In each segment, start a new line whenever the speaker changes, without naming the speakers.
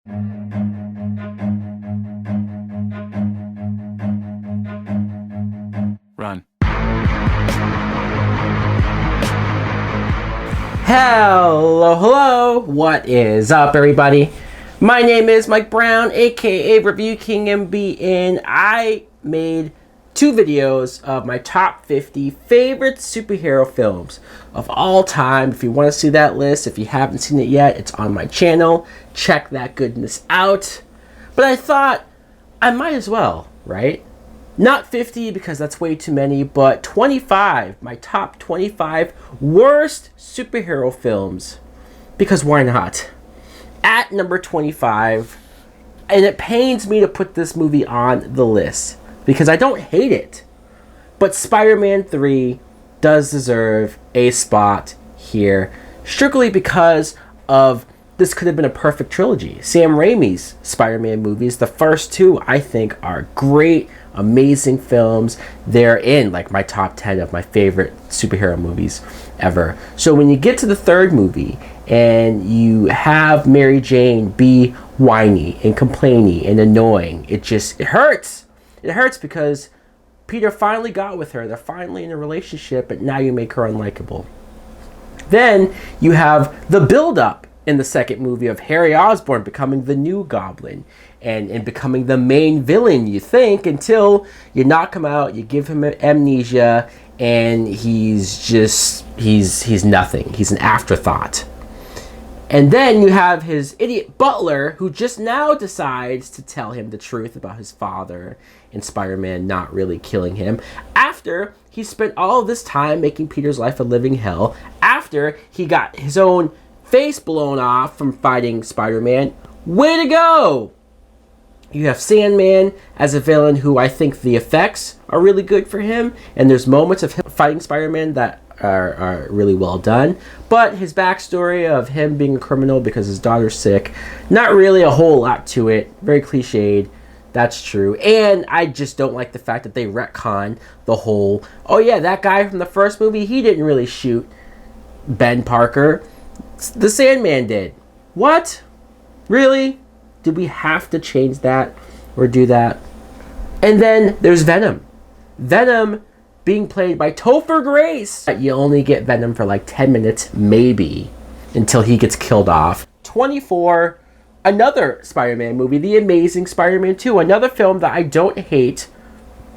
Run.
Hello, what is up, everybody? My name is Mike Brown, aka ReviewKingMB, and I made 2 videos of my top 50 favorite superhero films of all time. If you want to see that list, if you haven't seen it yet, it's on my channel. Check that goodness out. But I thought I might as well, right? Not 50 because that's way too many, but 25, my top 25 worst superhero films. Because why not? At number 25, and it pains me to put this movie on the list because I don't hate it, but Spider-Man 3 does deserve a spot here, strictly because of this could have been a perfect trilogy. Sam Raimi's Spider-Man movies, the first 2, I think, are great, amazing films. They're in like my top 10 of my favorite superhero movies ever. So when you get to the 3rd movie and you have Mary Jane be whiny and complainy and annoying, it hurts. It hurts because Peter finally got with her. They're finally in a relationship, but now you make her unlikable. Then you have the build-up in the 2nd movie of Harry Osborn becoming the new Goblin and becoming the main villain, you think, until you knock him out, you give him amnesia, and he's nothing. He's an afterthought. And then you have his idiot butler who just now decides to tell him the truth about his father and Spider-Man not really killing him after he spent all of this time making Peter's life a living hell, after he got his own face blown off from fighting Spider-Man. Way to go! You have Sandman as a villain who I think the effects are really good for him, and there's moments of him fighting Spider-Man that are really well done. But his backstory of him being a criminal because his daughter's sick, not really a whole lot to it. Very cliched. That's true. And I just don't like the fact that they retcon the whole, oh yeah, that guy from the first movie, he didn't really shoot Ben Parker. The Sandman did. What? Really? Did we have to change that or do that? And then there's Venom. Venom being played by Topher Grace. You only get Venom for like 10 minutes, maybe, until he gets killed off. 24, another Spider-Man movie, The Amazing Spiderman 2. Another film that I don't hate,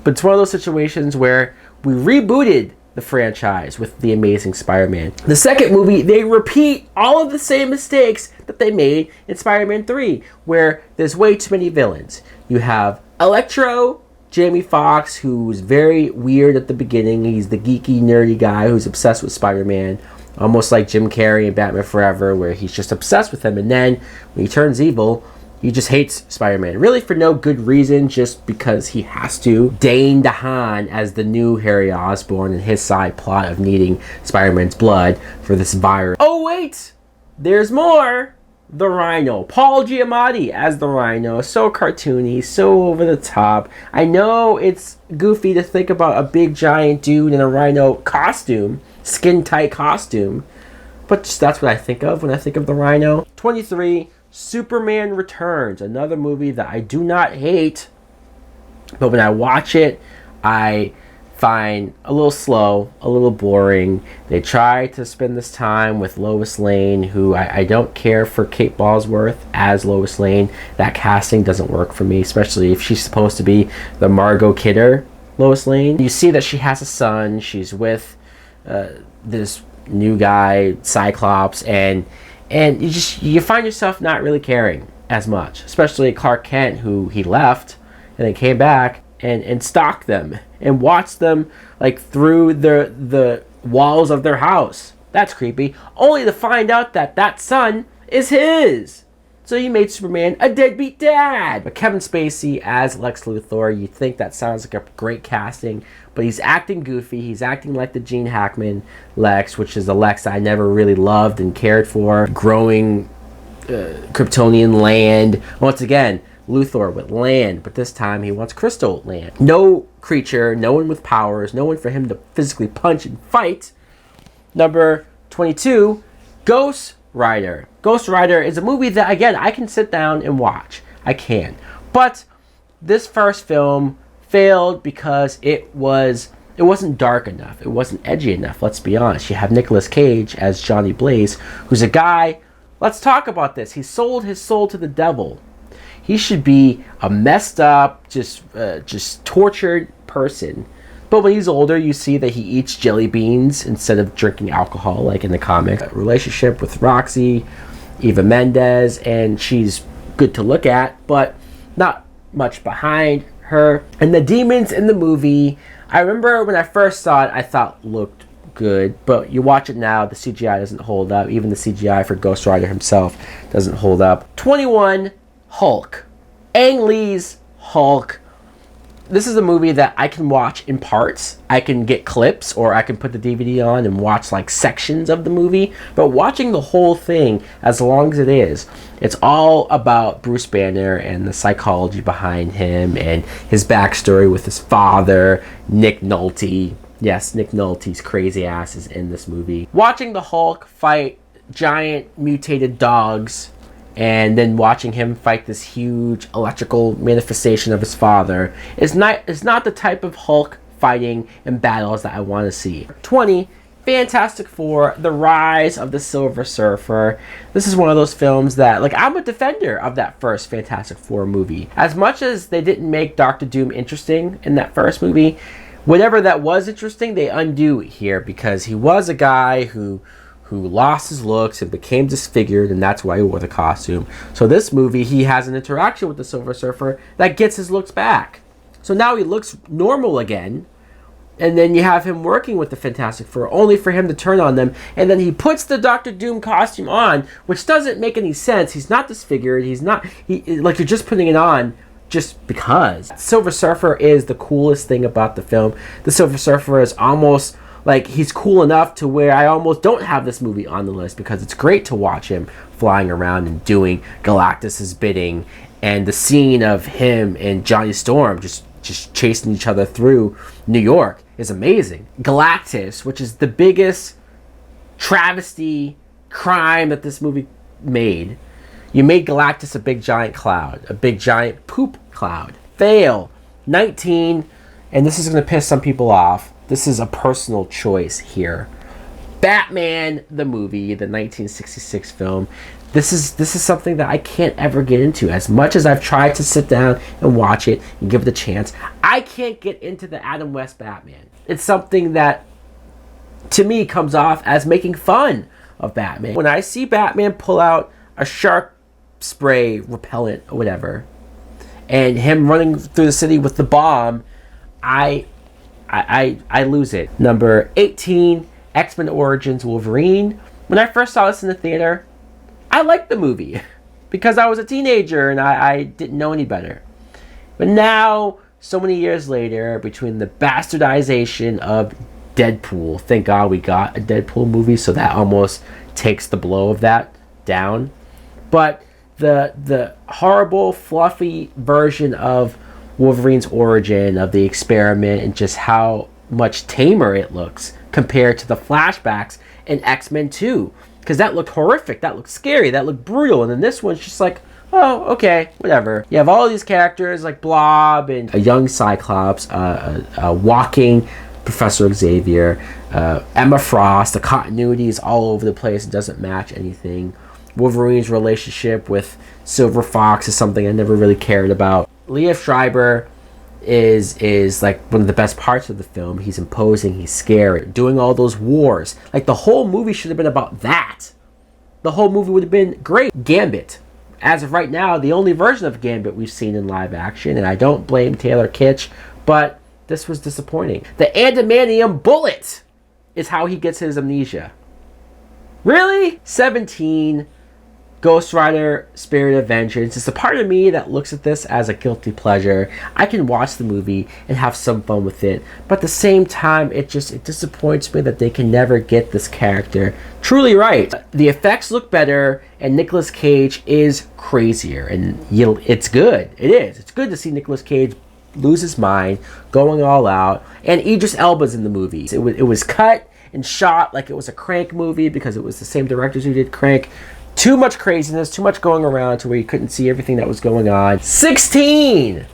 but it's one of those situations where we rebooted the franchise with The Amazing Spider-Man. The 2nd movie, they repeat all of the same mistakes that they made in Spider-Man 3, where there's way too many villains. You have Elektra, Jamie Foxx, who's very weird at the beginning. He's the geeky, nerdy guy who's obsessed with Spider-Man, almost like Jim Carrey in Batman Forever, where he's just obsessed with him, and then when he turns evil, he just hates Spider-Man, really for no good reason, just because he has to. Dane DeHaan as the new Harry Osborn and his side plot of needing Spider-Man's blood for this virus. Oh wait, there's more. The Rhino. Paul Giamatti as the Rhino. So cartoony, so over the top. I know it's goofy to think about a big giant dude in a rhino costume, skin-tight costume, but just that's what I think of when I think of the Rhino. 23. Superman Returns, another movie that I do not hate, but when I watch it, I find a little slow, a little boring. They try to spend this time with Lois Lane, who I don't care for Kate Bosworth as Lois Lane. That casting doesn't work for me, especially if she's supposed to be the Margot Kidder Lois Lane. You see that she has a son. She's with this new guy, Cyclops, and you find yourself not really caring as much, especially Clark Kent, who he left and then came back and stalked them and watched them like through the walls of their house. That's creepy. Only to find out that that son is his. So he made Superman a deadbeat dad. But Kevin Spacey as Lex Luthor, you think that sounds like a great casting, but he's acting goofy. He's acting like the Gene Hackman Lex, which is the Lex I never really loved and cared for. Growing Kryptonian land. Once again, Luthor with land, but this time he wants crystal land. No creature, no one with powers, no one for him to physically punch and fight. Number 22, Ghost Rider. Ghost Rider is a movie that, again, I can sit down and watch. I can. But this first film failed because it wasn't dark enough. It wasn't edgy enough, let's be honest. You have Nicolas Cage as Johnny Blaze, who's a guy, let's talk about this. He sold his soul to the devil. He should be a messed up, just tortured person. But when he's older, you see that he eats jelly beans instead of drinking alcohol, like in the comic. A relationship with Roxy, Eva Mendes, and she's good to look at, but not much behind her. And the demons in the movie, I remember when I first saw it, I thought looked good, but you watch it now, the CGI doesn't hold up. Even the CGI for Ghost Rider himself doesn't hold up. 21, Hulk. Ang Lee's Hulk. This is a movie that I can watch in parts. I can get clips, or I can put the DVD on and watch like sections of the movie. But watching the whole thing, as long as it is, it's all about Bruce Banner and the psychology behind him and his backstory with his father, Nick Nolte. Yes, Nick Nolte's crazy ass is in this movie. Watching the Hulk fight giant mutated dogs, and then watching him fight this huge electrical manifestation of his father is not the type of Hulk fighting and battles that I want to see. 20, Fantastic Four, The Rise of the Silver Surfer. This is one of those films that, like, I'm a defender of that first Fantastic Four movie. As much as they didn't make Doctor Doom interesting in that first movie, whatever that was interesting, they undo here, because he was a guy who lost his looks and became disfigured, and that's why he wore the costume. So this movie, he has an interaction with the Silver Surfer that gets his looks back. So now he looks normal again, and then you have him working with the Fantastic Four, only for him to turn on them, and then he puts the Doctor Doom costume on, which doesn't make any sense. He's not disfigured. Like, you're just putting it on just because. Silver Surfer is the coolest thing about the film. The Silver Surfer is almost like, he's cool enough to where I almost don't have this movie on the list, because it's great to watch him flying around and doing Galactus's bidding, and the scene of him and Johnny Storm just chasing each other through New York is amazing. Galactus, which is the biggest travesty crime that this movie made. You made Galactus a big giant cloud, a big giant poop cloud. Fail. 19, and this is going to piss some people off. This is a personal choice here. Batman, the movie, the 1966 film. This is something that I can't ever get into. As much as I've tried to sit down and watch it and give it a chance, I can't get into the Adam West Batman. It's something that, to me, comes off as making fun of Batman. When I see Batman pull out a shark spray repellent or whatever, and him running through the city with the bomb, I lose it. Number 18, X-Men Origins Wolverine. When I first saw this in the theater, I liked the movie because I was a teenager and I didn't know any better. But now, so many years later, between the bastardization of Deadpool, thank God we got a Deadpool movie, so that almost takes the blow of that down. But the horrible, fluffy version of Wolverine's origin, of the experiment, and just how much tamer it looks compared to the flashbacks in X-Men 2. Because that looked horrific, that looked scary, that looked brutal, and then this one's just like, oh, okay, whatever. You have all these characters like Blob and a young Cyclops, a walking Professor Xavier, Emma Frost. The continuity is all over the place, it doesn't match anything. Wolverine's relationship with Silver Fox is something I never really cared about. Liev Schreiber is like one of the best parts of the film. He's imposing, he's scary, doing all those wars. Like, the whole movie should have been about that. The whole movie would have been great. Gambit. As of right now, the only version of Gambit we've seen in live action, and I don't blame Taylor Kitsch, but this was disappointing. The adamantium bullet is how he gets his amnesia. Really? 17, Ghost Rider Spirit of Vengeance. It's a part of me that looks at this as a guilty pleasure. I can watch the movie and have some fun with it, but at the same time, it disappoints me that they can never get this character truly right. The effects look better, and Nicolas Cage is crazier, and it's good. It is. It's good to see Nicolas Cage lose his mind, going all out, and Idris Elba's in the movie. It was cut and shot like it was a Crank movie because it was the same directors who did Crank. Too much craziness, too much going around to where you couldn't see everything that was going on. 16!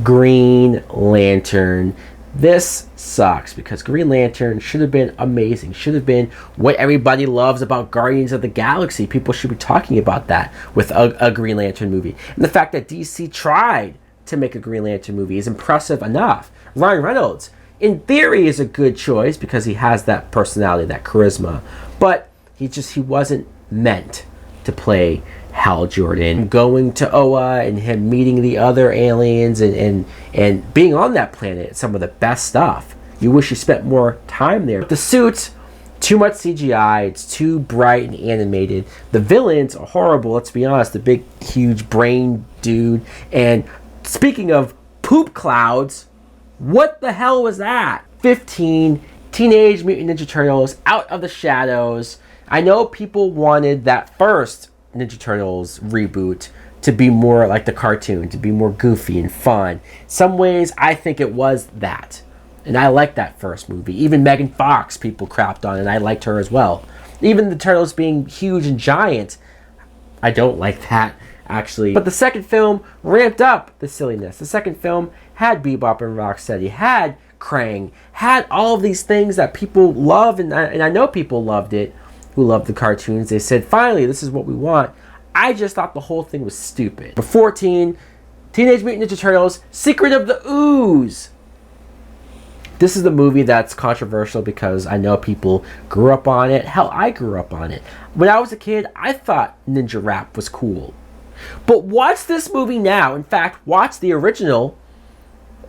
Green Lantern. This sucks because Green Lantern should have been amazing. Should have been what everybody loves about Guardians of the Galaxy. People should be talking about that with a Green Lantern movie. And the fact that DC tried to make a Green Lantern movie is impressive enough. Ryan Reynolds, in theory, is a good choice because he has that personality, that charisma. But he wasn't meant to play Hal Jordan. Going to Oa and him meeting the other aliens and being on that planet, some of the best stuff. You wish you spent more time there. The suits, too much CGI. It's too bright and animated. The villains are horrible, let's be honest. The big, huge brain dude. And speaking of poop clouds, what the hell was that? 15, Teenage Mutant Ninja Turtles, Out of the Shadows. I know people wanted that first Ninja Turtles reboot to be more like the cartoon, to be more goofy and fun. Some ways I think it was that, and I liked that first movie. Even Megan Fox people crapped on, and I liked her as well. Even the Turtles being huge and giant, I don't like that actually. But the second film ramped up the silliness. The second film had Bebop and Rocksteady, had Krang, had all of these things that people love, and I know people loved it who loved the cartoons. They said, finally, this is what we want. I just thought the whole thing was stupid. But 14, Teenage Mutant Ninja Turtles, Secret of the Ooze. This is the movie that's controversial because I know people grew up on it. Hell, I grew up on it. When I was a kid, I thought ninja rap was cool. But watch this movie now. In fact, watch the original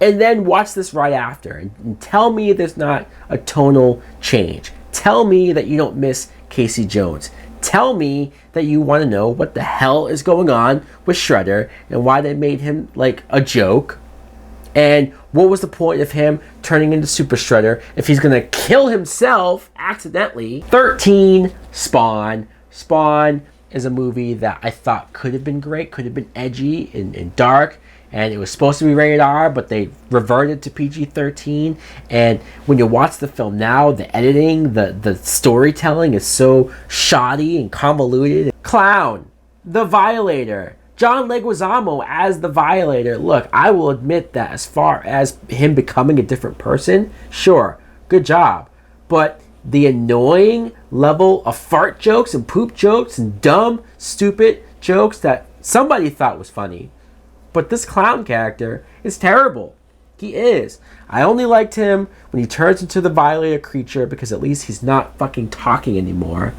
and then watch this right after. And tell me there's not a tonal change. Tell me that you don't miss Casey Jones. Tell me that you want to know what the hell is going on with Shredder and why they made him like a joke. And what was the point of him turning into Super Shredder if he's going to kill himself accidentally? 13, Spawn. Spawn is a movie that I thought could have been great, could have been edgy and dark. And it was supposed to be rated R, but they reverted to PG-13. And when you watch the film now, the editing, the storytelling is so shoddy and convoluted. Clown, the Violator. John Leguizamo as the Violator. Look, I will admit that as far as him becoming a different person, sure, good job. But the annoying level of fart jokes and poop jokes and dumb, stupid jokes that somebody thought was funny. But this clown character is terrible. He is. I only liked him when he turns into the Violator creature because at least he's not fucking talking anymore.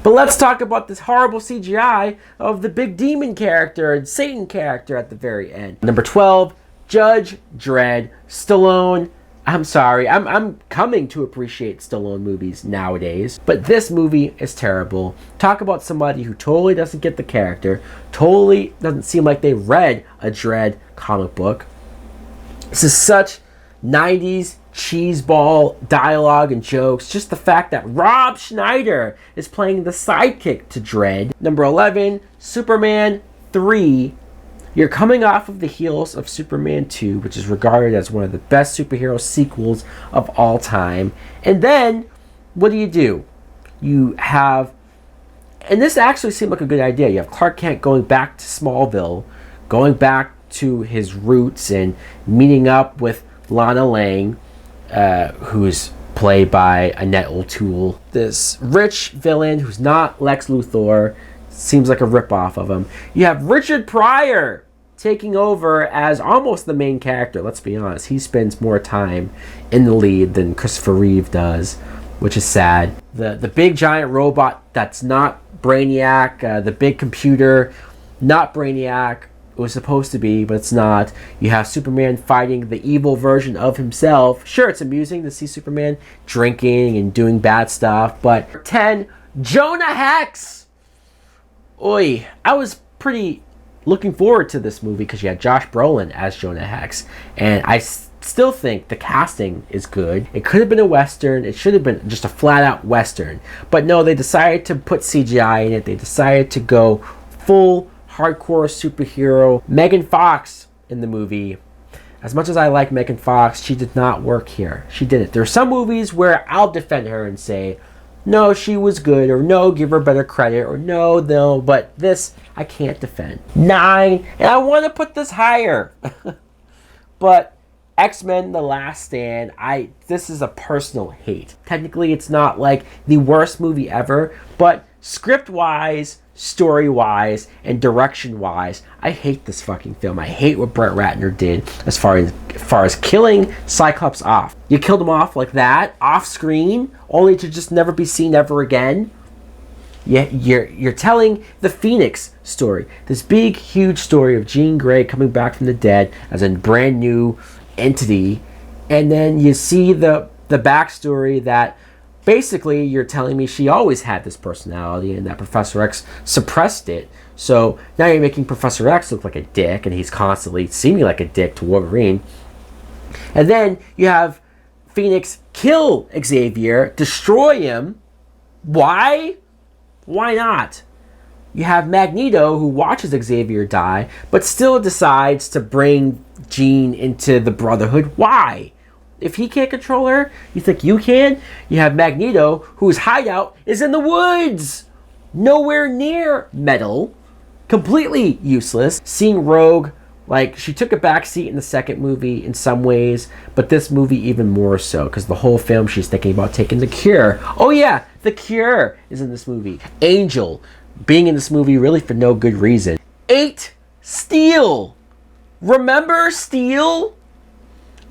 But let's talk about this horrible CGI of the big demon character and Satan character at the very end. Number 12, Judge Dredd. Stallone. I'm sorry. I'm coming to appreciate Stallone movies nowadays. But this movie is terrible. Talk about somebody who totally doesn't get the character. Totally doesn't seem like they read a Dredd comic book. This is such 90s cheeseball dialogue and jokes. Just the fact that Rob Schneider is playing the sidekick to Dredd. Number 11, Superman 3. You're coming off of the heels of Superman 2, which is regarded as one of the best superhero sequels of all time. And then, what do? You have, and this actually seemed like a good idea, you have Clark Kent going back to Smallville, going back to his roots and meeting up with Lana Lang, who's played by Annette O'Toole. This rich villain who's not Lex Luthor, seems like a ripoff of him. You have Richard Pryor taking over as almost the main character. Let's be honest, he spends more time in the lead than Christopher Reeve does, which is sad. The big giant robot that's not Brainiac, the big computer, not Brainiac. It was supposed to be, but it's not. You have Superman fighting the evil version of himself. Sure, it's amusing to see Superman drinking and doing bad stuff, but 10, Jonah Hex. Oi, I was pretty looking forward to this movie because you had Josh Brolin as Jonah Hex, and I still think the casting is good. It could have been a Western. It should have been just a flat-out Western. But no, they decided to put CGI in it. They decided to go full hardcore superhero. Megan Fox in the movie As much as I like Megan Fox, she did not work here. She didn't. There are some movies where I'll defend her and say, no, she was good, or no, give her better credit, or no, but this I can't defend. 9, and I want to put this higher. But X-Men The Last Stand, this is a personal hate. Technically, it's not like the worst movie ever, but script-wise, story-wise, and direction-wise, I hate this fucking film. I hate what Brett Ratner did as far as killing Cyclops off. You killed him off like that, off-screen, only to just never be seen ever again. You're telling the Phoenix story, this big, huge story of Jean Grey coming back from the dead as a brand new entity, and then you see the backstory that basically you're telling me she always had this personality and that Professor X suppressed it. So now you're making Professor X look like a dick, and he's constantly seeming like a dick to Wolverine. And then you have Phoenix kill Xavier, destroy him. Why? Why not? You have Magneto, who watches Xavier die, but still decides to bring Jean into the Brotherhood. Why? If he can't control her, you think you can? You have Magneto, whose hideout is in the woods. Nowhere near metal. Completely useless. Seeing Rogue, like, she took a backseat in the second movie in some ways, but this movie even more so, because the whole film she's thinking about taking the Cure. Oh yeah, the Cure is in this movie. Angel being in this movie really for no good reason. 8, Steel. Remember Steel?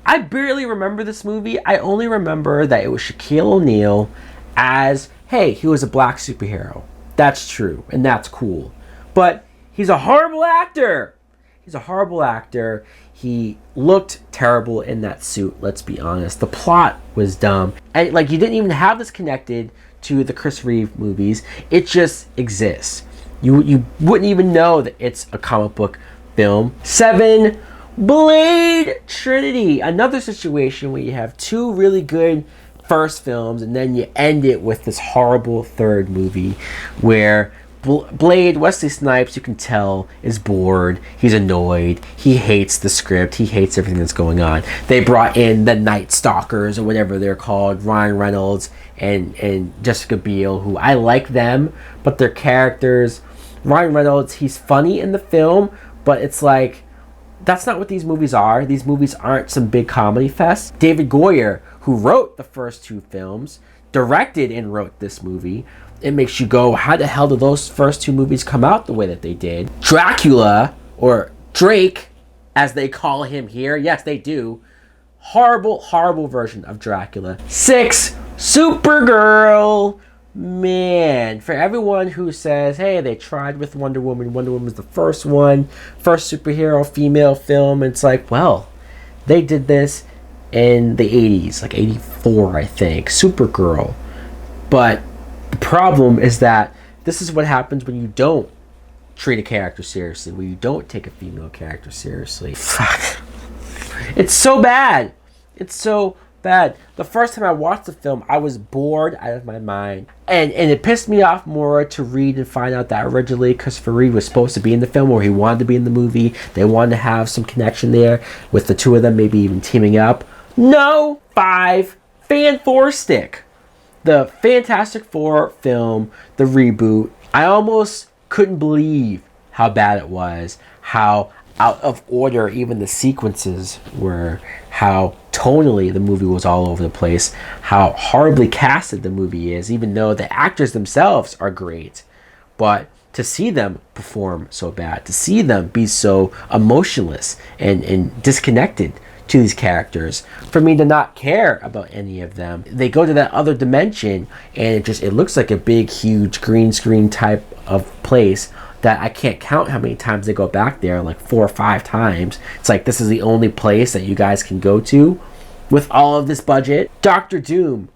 I barely remember this movie. I only remember that it was Shaquille O'Neal as, hey, he was a black superhero. That's true, and that's cool. But he's a horrible actor. He's a horrible actor. He looked terrible in that suit, let's be honest. The plot was dumb. And like, you didn't even have this connected to the Chris Reeve movies. It just exists. You wouldn't even know that it's a comic book film. 7, Blade Trinity. Another situation where you have 2 really good first films and then you end it with this horrible third movie where Blade, Wesley Snipes, you can tell, is bored. He's annoyed. He hates the script. He hates everything that's going on. They brought in the Night Stalkers or whatever they're called, Ryan Reynolds and Jessica Biel, who I like them, but their characters, Ryan Reynolds, he's funny in the film, but it's like, that's not what these movies are. These movies aren't some big comedy fest. David Goyer, who wrote the first 2 films, directed and wrote this movie. It makes you go, how the hell did those first 2 movies come out the way that they did? Dracula, or Drake, as they call him here. Yes, they do. Horrible, horrible version of Dracula. 6, Supergirl. Man, for everyone who says, hey, they tried with Wonder Woman. Wonder Woman was the first one. First superhero female film. It's like, well, they did this in the 80s. Like 84, I think. Supergirl. But the problem is that this is what happens when you don't treat a character seriously, when you don't take a female character seriously. Fuck. It's so bad. It's so bad. The first time I watched the film, I was bored out of my mind. And it pissed me off more to read and find out that originally Christopher Reeve was supposed to be in the film, or he wanted to be in the movie. They wanted to have some connection there with the 2 of them, maybe even teaming up. No! 5, Fan 4 Stick. The Fantastic Four film, the reboot. I almost couldn't believe how bad it was, how out of order even the sequences were, how tonally the movie was all over the place, how horribly casted the movie is, even though the actors themselves are great. But to see them perform so bad, to see them be so emotionless and disconnected to these characters, for me to not care about any of them. They go to that other dimension and it looks like a big, huge green screen type of place that I can't count how many times they go back there, like 4 or 5 times. It's like, this is the only place that you guys can go to with all of this budget. Doctor Doom.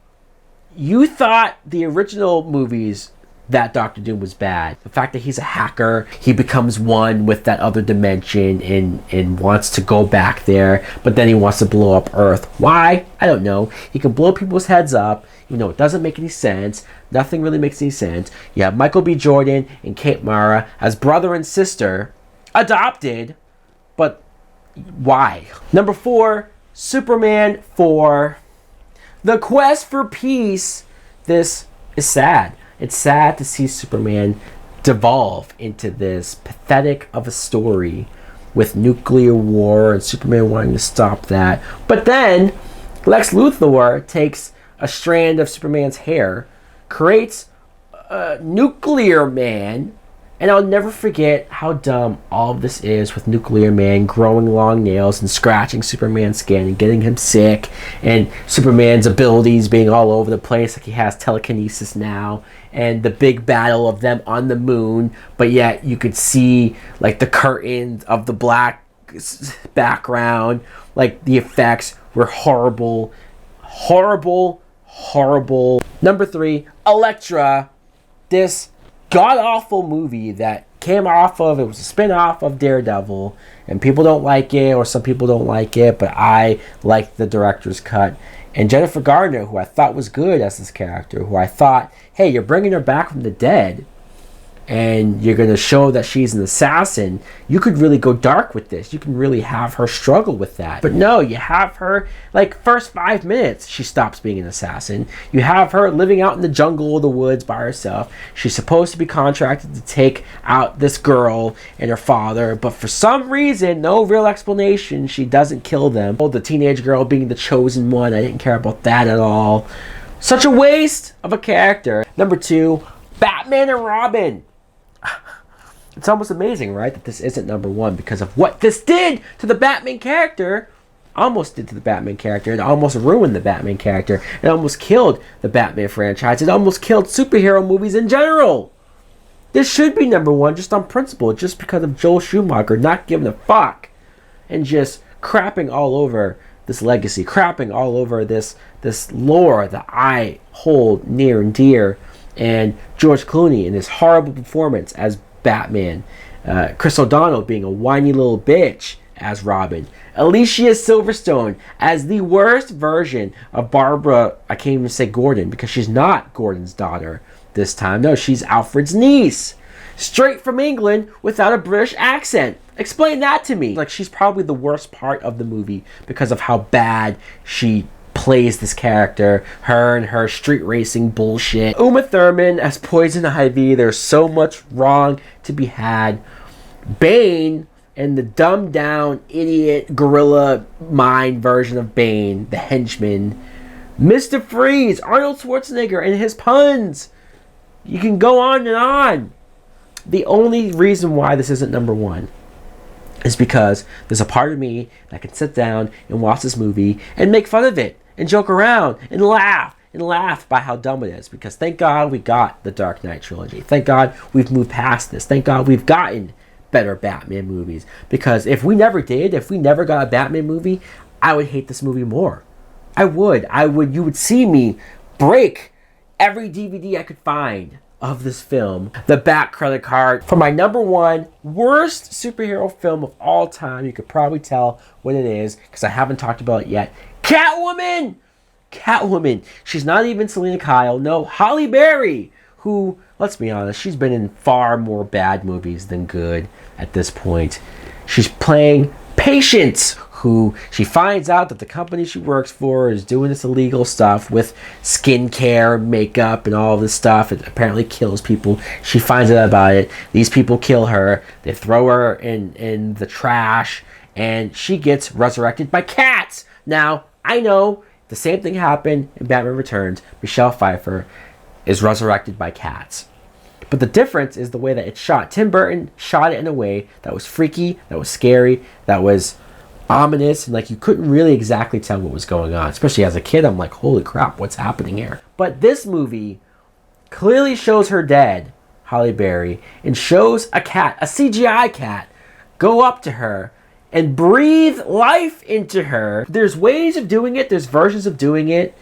You thought the original movies that Doctor Doom was bad. The fact that he's a hacker, he becomes one with that other dimension and wants to go back there, but then he wants to blow up Earth. Why? I don't know. He can blow people's heads up. You know, it doesn't make any sense. Nothing really makes any sense. You have Michael B. Jordan and Kate Mara as brother and sister, adopted, but Why? Number 4, Superman 4, The Quest for Peace. This is sad. It's sad to see Superman devolve into this pathetic of a story with nuclear war and Superman wanting to stop that. But then Lex Luthor takes a strand of Superman's hair, creates a Nuclear Man, and I'll never forget how dumb all of this is, with Nuclear Man growing long nails and scratching Superman's skin and getting him sick, and Superman's abilities being all over the place, like he has telekinesis now, and the big battle of them on the moon, but yet you could see like the curtains of the black background, like the effects were horrible. Number 3, Elektra, this god-awful movie that came off of, it was a spin-off of Daredevil, and people don't like it, or some people don't like it, but I like the director's cut. And Jennifer Garner, who I thought was good as this character, who I thought, hey, you're bringing her back from the dead, and you're going to show that she's an assassin, you could really go dark with this. You can really have her struggle with that. But no, you have her, like, first 5 minutes, she stops being an assassin. You have her living out in the jungle or the woods by herself. She's supposed to be contracted to take out this girl and her father, but for some reason, no real explanation, she doesn't kill them. The teenage girl being the chosen one, I didn't care about that at all. Such a waste of a character. Number 2, Batman and Robin. It's almost amazing, right, that this isn't number 1 because of what this did to the Batman character. Almost did to the Batman character. It almost ruined the Batman character. It almost killed the Batman franchise. It almost killed superhero movies in general. This should be number 1 just on principle, just because of Joel Schumacher not giving a fuck and just crapping all over this legacy, crapping all over this lore that I hold near and dear. And George Clooney in his horrible performance as Batman, Chris O'Donnell being a whiny little bitch as Robin, Alicia Silverstone as the worst version of Barbara, I can't even say Gordon, because she's not Gordon's daughter this time. No, she's Alfred's niece, straight from England without a British accent. Explain that to me. Like, she's probably the worst part of the movie because of how bad she plays this character, her and her street racing bullshit. Uma Thurman as Poison Ivy, there's so much wrong to be had. Bane and the dumbed down idiot gorilla mind version of Bane, the henchman. Mr. Freeze, Arnold Schwarzenegger and his puns. You can go on and on. The only reason why this isn't number 1 is because there's a part of me that can sit down and watch this movie and make fun of it and joke around and laugh by how dumb it is, because thank God we got the Dark Knight trilogy. Thank God we've moved past this. Thank God we've gotten better Batman movies, because if we never got a Batman movie, I would hate this movie more. I would. You would see me break every DVD I could find of this film. The Bat credit card for my number 1 worst superhero film of all time. You could probably tell what it is because I haven't talked about it yet. Catwoman! She's not even Selena Kyle. No, Halle Berry, who, let's be honest, she's been in far more bad movies than good at this point. She's playing Patience, who she finds out that the company she works for is doing this illegal stuff with skincare, makeup, and all this stuff. It apparently kills people. She finds out about it. These people kill her. They throw her in the trash, and she gets resurrected by cats. Now, I know the same thing happened in Batman Returns. Michelle Pfeiffer is resurrected by cats. But the difference is the way that it's shot. Tim Burton shot it in a way that was freaky, that was scary, that was ominous, and like you couldn't really exactly tell what was going on. Especially as a kid, I'm like, holy crap, what's happening here? But this movie clearly shows her dead, Halle Berry, and shows a cat, a CGI cat, go up to her and breathe life into her. There's ways of doing it, there's versions of doing it,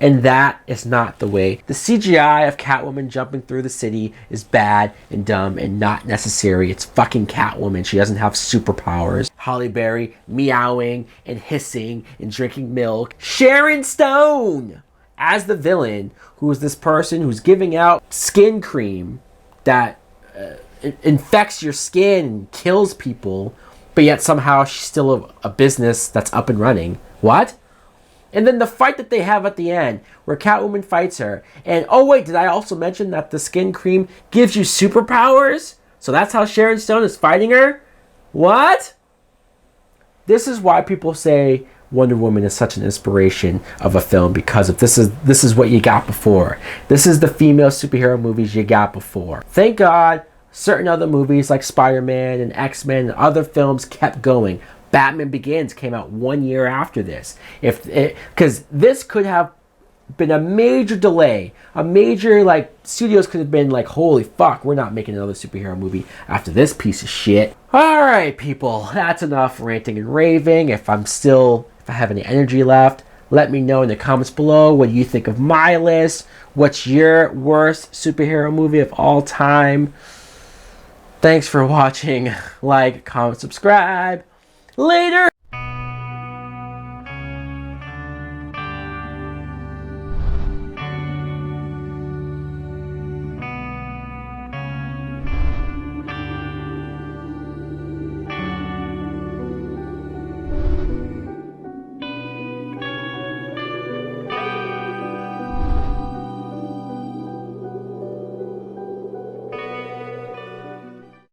and that is not the way. The CGI of Catwoman jumping through the city is bad and dumb and not necessary. It's fucking Catwoman. She doesn't have superpowers. Halle Berry meowing and hissing and drinking milk. Sharon Stone as the villain, who is this person who's giving out skin cream that infects your skin and kills people but yet somehow she's still a business that's up and running. What? And then the fight that they have at the end, where Catwoman fights her. And, oh wait, did I also mention that the skin cream gives you superpowers? So that's how Sharon Stone is fighting her? What? This is why people say Wonder Woman is such an inspiration of a film, because of this is what you got before. This is the female superhero movies you got before. Thank God certain other movies like Spider-Man and XMen and other films kept going. Batman Begins came out 1 year after this. Because this could have been a major delay. A major, like, studios could have been like, holy fuck, we're not making another superhero movie after this piece of shit. Alright, people, that's enough ranting and raving. If I have any energy left, let me know in the comments below. What do you think of my list? What's your worst superhero movie of all time? Thanks for watching. Like, comment, subscribe. Later!